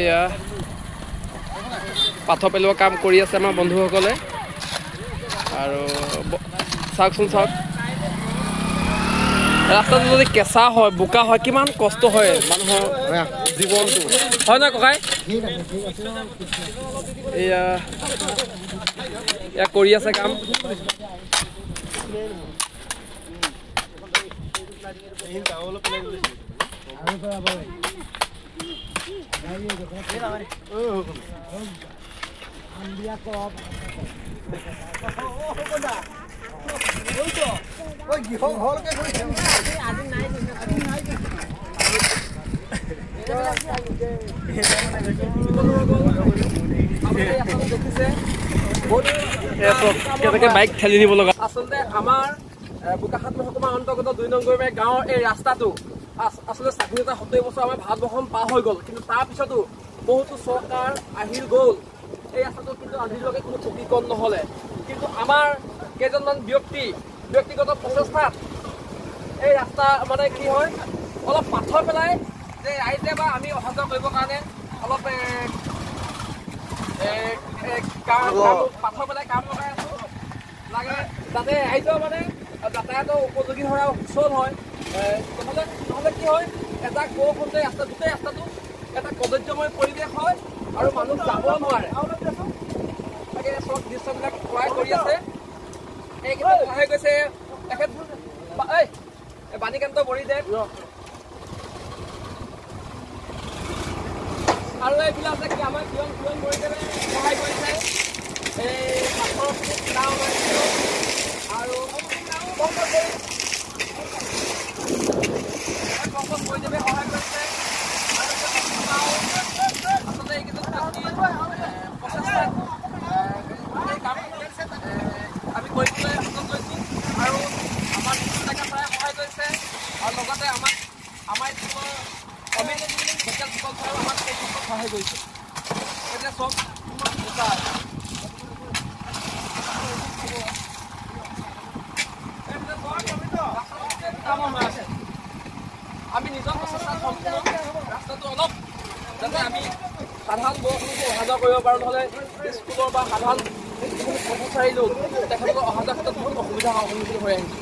এয়া পাথৰ পেলোৱা কাম কৰি আছে আমাৰ বন্ধুসকলে আৰু চাওকচোন চাওক ৰাস্তাটো যদি কেঁচা হয় বোকা হয় কিমান কষ্ট হয় মানুহৰ জীৱনটো হয় না ককাই এয়া কৰি আছে কাম বাইক ঠেলি নিব লগা আচলতে আমাৰ বোকাখাত মহকুমা অন্তৰ্গত 2 নং গাঁৱৰ এই ৰাস্তাটো আসলে স্বাধীনতা 70 বছৰ আমাৰ ভাৰতবৰ্ষ পাৰ হৈ গ'ল কিন্তু তাৰ পিছতো বহুতো চৰকাৰ আহিল গ'ল এই ৰাস্তাটো কিন্তু আজিলৈকে কোনো পকীকৰণ নহ'লে কিন্তু আমাৰ কেইজনমান ব্যক্তিগত প্ৰচেষ্টাত এই ৰাস্তা মানে কি হয় অলপ পাথৰ পেলাই যে ৰাইজে বা আমি অহা যোৱা কৰিবৰ কাৰণে অলপ পাথৰ পেলাই কাম লগাই আছো লাগে যাতে ৰাইজৰ মানে যাতায়াতৰ উপযোগী হয় আৰু সুচল হয় নহ'লে কি হয় এটা বৰষুণতে ৰাস্তা গোটেই ৰাস্তাটো এটা কদৰ্যময় পৰিৱেশ হয় আৰু মানুহ যাব নোৱাৰে তাকে চব দৃশ্যবিলাক ক্ৰয় কৰি আছে এই ক্ষেত্ৰত সহায় গৈছে তেখেত বাণীকান্ত বৰিদেৱ আৰু এইবিলাক আছে কি আমাৰ কিয়ন বৰিদেৱে সহায় কৰিছে এই পাথৰ আৰু বৰিদেৱে সহায় কৰিছে আচলতে এইকেইজন প্ৰচেষ্টাত আমি কৰিবলৈ সক্ষম হৈছোঁ আৰু আমাৰ ডেকা ছাৰে সহায় কৰিছে আৰু লগতে আমাৰ স্কুলৰ অমিত মেডিকেল স্কুল ছাৰেও আমাক এই ক্ষেত্ৰত সহায় কৰিছে এতিয়া চব আমি নিজৰ প্ৰচেষ্টাত সম্পূৰ্ণ ৰাস্তাটো অলপ যাতে আমি সাধাৰণ বৰষুণতো অহা যোৱা কৰিব পাৰোঁ নহ'লে স্কুলৰ বা সাধাৰণ যিখিনি কৰ্মচাৰী লোক তেখেতলোকৰ অহা যোৱাৰ ক্ষেত্ৰত বহুত অসুবিধাৰ সন্মুখীন হৈ আহিছে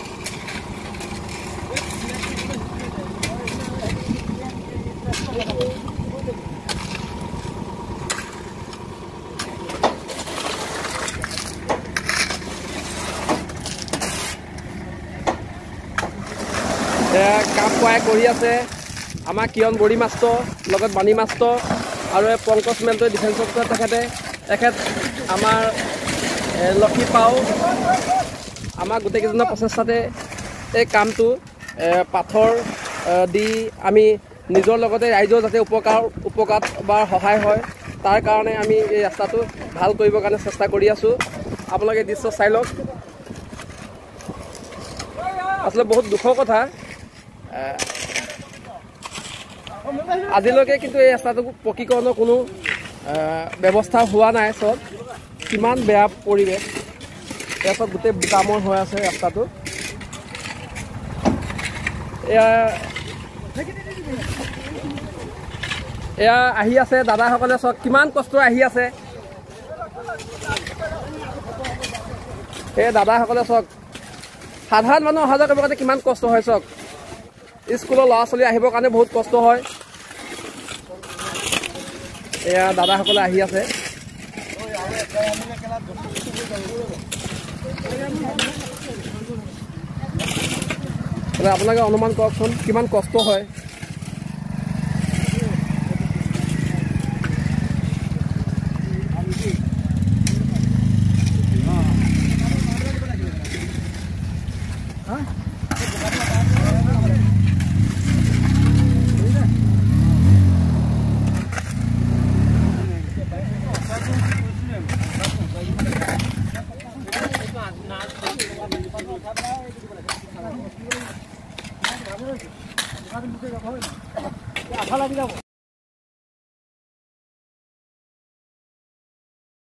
কাম কৰি আছে আমাৰ কিয়ন বৰি মাষ্টৰ লগত বাণী মাষ্টৰ আৰু পংকজ মেণ্টৰ ডিফেন্স অফিচাৰ তেখেত আমাৰ লক্ষী পাও আমাৰ গোটেইকেইজনৰ প্ৰচেষ্টাতে এই কামটো পাথৰ দি আমি নিজৰ লগতে ৰাইজৰ যাতে উপকাৰ বা সহায় হয় তাৰ কাৰণে আমি এই ৰাস্তাটো ভাল কৰিবৰ কাৰণে চেষ্টা কৰি আছোঁ আপোনালোকে দৃশ্য চাই লওক আচলতে বহুত দুখৰ কথা আজিলৈকে কিন্তু এই ৰাস্তাটো পকীকৰণৰ কোনো ব্যৱস্থা হোৱা নাই চব কিমান বেয়া পৰিৱেশ এয়া চব গোটেই বোকামৰ হৈ আছে ৰাস্তাটো এয়া আহি আছে দাদাসকলে চব কিমান কষ্ট আহি আছে এই দাদাসকলে চব সাধাৰণ মানুহ অহা যোৱা কৰিবৰ কাৰণে কিমান কষ্ট হয় চক স্কুলৰ ল'ৰা ছোৱালী আহিবৰ কাৰণে বহুত কষ্ট হয় এয়া দাদাসকলে আহি আছে আপোনালোকে অনুমান কৰকচোন কিমান কষ্ট হয় আঠা লাগি যাব।